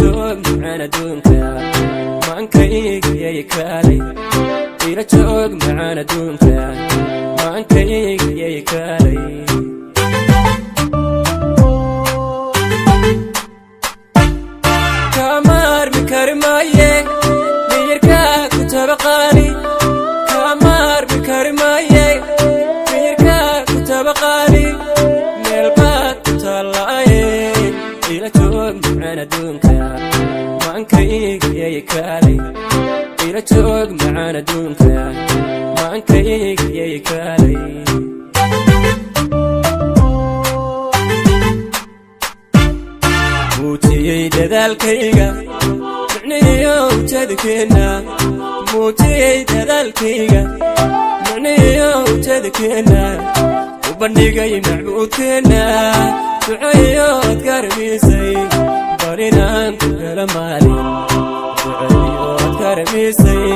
joog macaan adduunka maankayga kaalay ila joog macaan adduunka maankayga kaalay kamar bikarmaye mirka kutabaqani kamar bikarmaye mirka kutabaqani melbad kutalaye ila joog macaan adduunka maankayga kaalay ila joog macaan adduunka maankayga kaalay muutiyay dadaalkayga macniyo ujeedkeena muutiyay dadaalkayga macniyo ujeedkeena u bandhigay macbuudkeena ducayo adkarmisay barinaan ku hela maalin ducayo adkarmisay